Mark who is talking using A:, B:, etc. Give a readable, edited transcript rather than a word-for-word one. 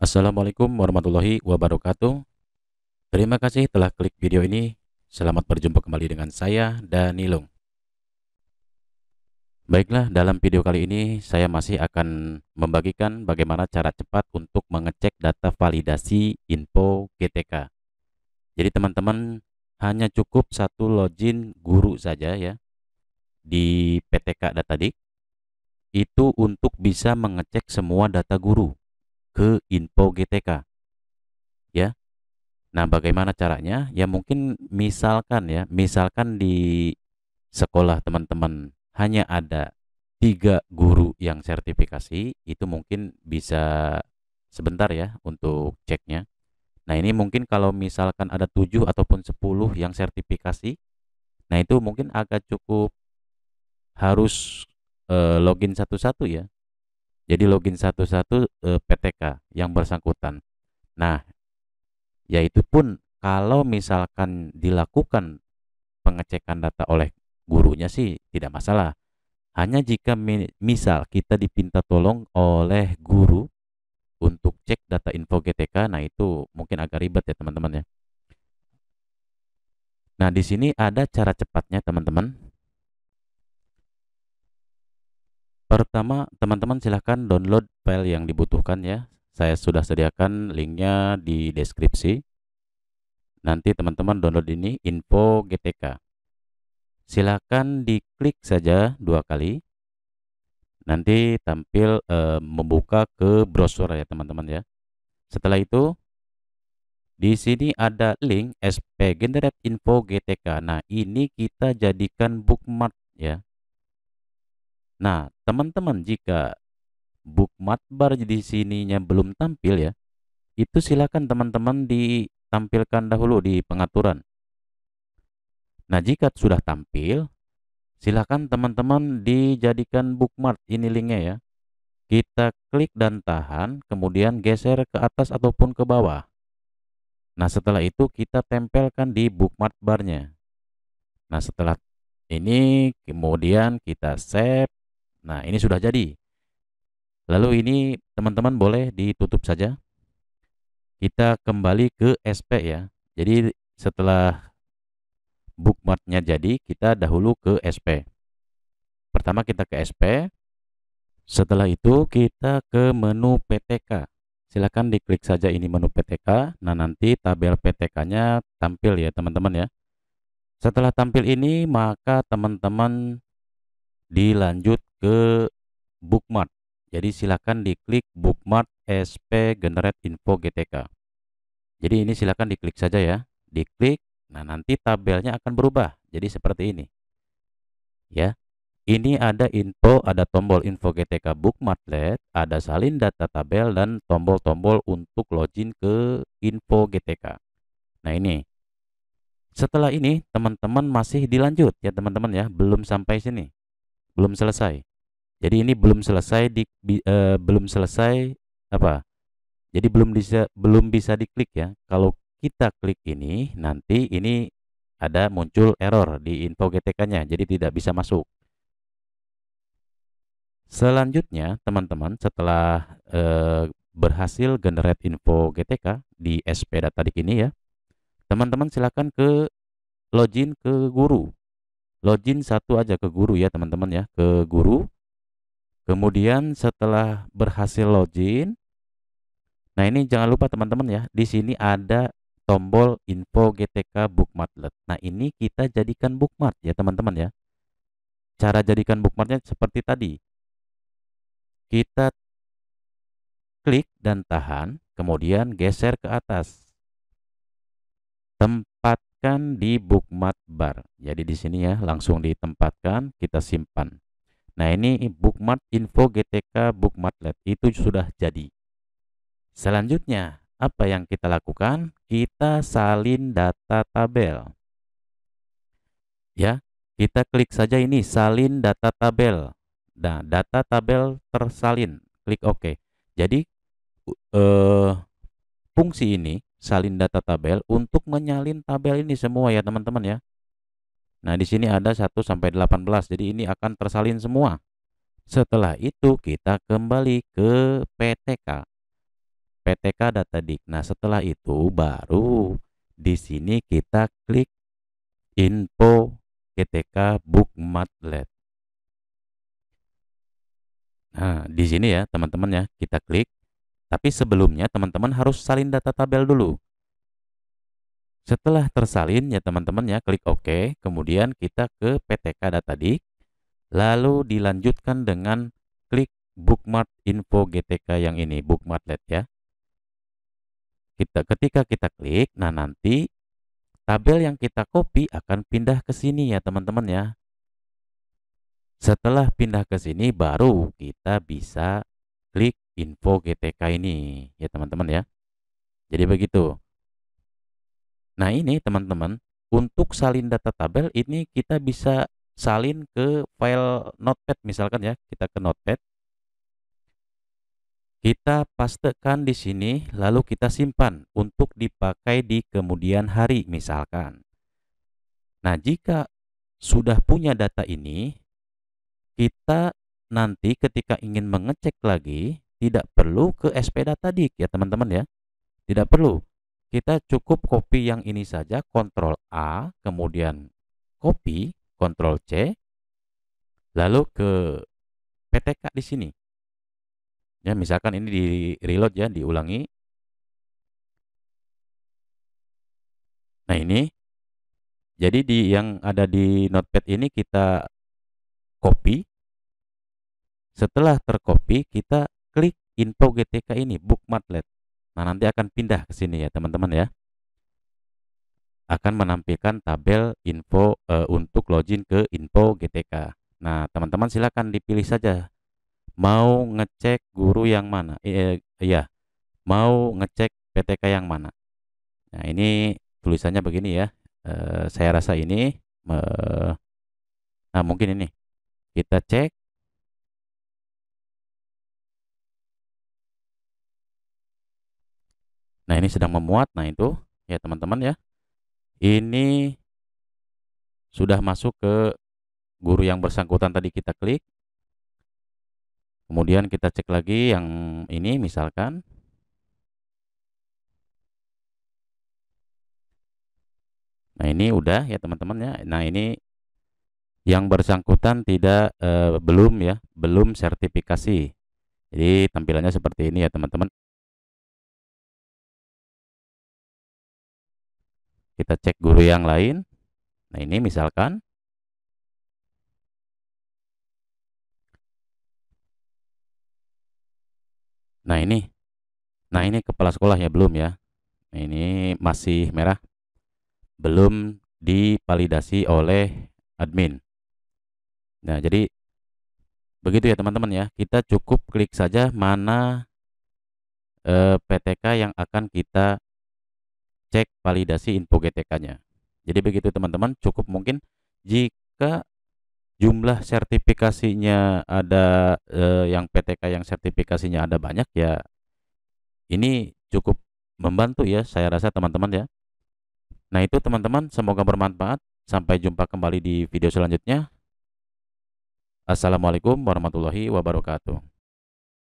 A: Assalamualaikum warahmatullahi wabarakatuh. Terima kasih telah klik video ini. Selamat berjumpa kembali dengan saya, Danilung. Baiklah, dalam video kali ini saya masih akan membagikan bagaimana cara cepat untuk mengecek data validasi info GTK. Jadi teman-teman hanya cukup satu login guru saja ya di PTK Datadik itu untuk bisa mengecek semua data guru ke info GTK ya. Nah, bagaimana caranya? Ya mungkin misalkan di sekolah teman-teman hanya ada 3 guru yang sertifikasi, itu mungkin bisa sebentar ya untuk ceknya. Nah, ini mungkin kalau misalkan ada 7 ataupun 10 yang sertifikasi, nah itu mungkin agak cukup harus login satu-satu ya. Jadi login satu-satu PTK yang bersangkutan. Nah, yaitu pun kalau misalkan dilakukan pengecekan data oleh gurunya sih tidak masalah. Hanya jika misal kita dipinta tolong oleh guru untuk cek data info GTK, nah itu mungkin agak ribet ya teman-teman ya. Nah, di sini ada cara cepatnya teman-teman. Pertama, teman-teman silahkan download file yang dibutuhkan ya. Saya sudah sediakan linknya di deskripsi. Nanti teman-teman download ini info GTK. Silakan diklik saja 2 kali. Nanti tampil membuka ke browser ya teman-teman ya. Setelah itu di sini ada link SP Generate Info GTK. Nah, ini kita jadikan bookmark ya. Nah, teman-teman jika bookmark bar di sininya belum tampil ya, itu silakan teman-teman ditampilkan dahulu di pengaturan. Nah, jika sudah tampil, silakan teman-teman dijadikan bookmark. Ini linknya ya. Kita klik dan tahan, kemudian geser ke atas ataupun ke bawah. Nah, setelah itu kita tempelkan di bookmark barnya. Nah, setelah ini kemudian kita save. Nah, ini sudah jadi. Lalu ini teman-teman boleh ditutup saja. Kita kembali ke SP ya. Jadi setelah bookmarknya jadi, kita dahulu ke SP. Pertama kita ke SP. Setelah itu kita ke menu PTK. Silakan diklik saja ini menu PTK. Nah, nanti tabel PTK-nya tampil ya teman-teman ya. Setelah tampil ini, maka teman-teman dilanjut ke bookmark. Jadi silakan diklik bookmark SP Generate Info GTK. Jadi ini silakan diklik saja ya. Diklik. Nah, nanti tabelnya akan berubah. Jadi seperti ini. Ya. Ini ada info, ada tombol info GTK bookmarklet, ada salin data tabel dan tombol-tombol untuk login ke info GTK. Nah, ini. Setelah ini teman-teman masih dilanjut ya teman-teman ya, belum sampai sini. Belum selesai. Jadi ini belum selesai apa? Jadi belum bisa diklik ya. Kalau kita klik ini, nanti ini ada muncul error di info GTK-nya, jadi tidak bisa masuk. Selanjutnya, teman-teman setelah berhasil generate info GTK di SP Datadik ini ya, teman-teman silakan ke login ke guru. Login satu aja ke guru ya teman-teman ya, ke guru. Kemudian setelah berhasil login, nah ini jangan lupa teman-teman ya, di sini ada tombol info GTK bookmarklet. Nah, ini kita jadikan bookmark ya teman-teman ya. Cara jadikan bookmarknya seperti tadi. Kita klik dan tahan, kemudian geser ke atas. Tempatkan di bookmark bar. Jadi di sini ya, langsung ditempatkan, kita simpan. Nah, ini bookmark info GTK bookmarklet itu sudah jadi. Selanjutnya, apa yang kita lakukan? Kita salin data tabel. Ya, kita klik saja ini salin data tabel. Nah, data tabel tersalin. Klik OK. Jadi fungsi ini salin data tabel untuk menyalin tabel ini semua ya teman-teman ya. Nah, di sini ada 1 sampai 18. Jadi ini akan tersalin semua. Setelah itu kita kembali ke PTK. PTK Datadik. Nah, setelah itu baru di sini kita klik info GTK Bookmarklet. Nah, di sini ya teman-teman ya, kita klik. Tapi sebelumnya teman-teman harus salin data tabel dulu. Setelah tersalin ya teman-teman ya, klik OK. Kemudian kita ke PTK Datadik. Lalu dilanjutkan dengan klik bookmark info GTK yang ini, Bookmarklet ya. Ketika kita klik, nah nanti tabel yang kita copy akan pindah ke sini ya teman-teman ya. Setelah pindah ke sini baru kita bisa klik info GTK ini ya teman-teman ya. Jadi begitu. Nah ini teman-teman, untuk salin data tabel ini kita bisa salin ke file notepad misalkan ya. Kita ke notepad. Kita pastekan di sini lalu kita simpan untuk dipakai di kemudian hari misalkan. Nah, jika sudah punya data ini, kita nanti ketika ingin mengecek lagi tidak perlu ke SP Datadik ya teman-teman ya. Tidak perlu. Kita cukup copy yang ini saja, Ctrl A, kemudian copy, Ctrl C, lalu ke PTK di sini. Ya, misalkan ini di reload ya, diulangi. Nah, ini jadi yang ada di notepad ini kita copy. Setelah tercopy, kita klik info GTK ini, Bookmarklet. Nah, nanti akan pindah ke sini ya, teman-teman ya. Akan menampilkan tabel info untuk login ke info GTK. Nah, teman-teman silakan dipilih saja. Mau ngecek guru yang mana? Iya, mau ngecek PTK yang mana? Nah, ini tulisannya begini ya. Saya rasa ini, nah mungkin ini. Kita cek. Nah, ini sedang memuat. Nah, itu ya teman-teman ya. Ini sudah masuk ke guru yang bersangkutan tadi kita klik. Kemudian kita cek lagi yang ini misalkan. Nah, ini udah ya teman-teman ya. Nah, ini yang bersangkutan tidak belum ya, belum sertifikasi. Jadi tampilannya seperti ini ya teman-teman. Kita cek guru yang lain. Nah, ini misalkan. Nah, ini. Nah, ini kepala sekolahnya belum ya. Nah, ini masih merah. Belum divalidasi oleh admin. Nah, jadi begitu ya teman-teman ya. Kita cukup klik saja mana PTK yang akan kita cek validasi info GTK-nya. Jadi begitu teman-teman, cukup mungkin jika jumlah sertifikasinya ada yang PTK yang sertifikasinya ada banyak ya, ini cukup membantu ya saya rasa teman-teman ya. Nah itu teman-teman, semoga bermanfaat. Sampai jumpa kembali di video selanjutnya. Assalamualaikum warahmatullahi wabarakatuh.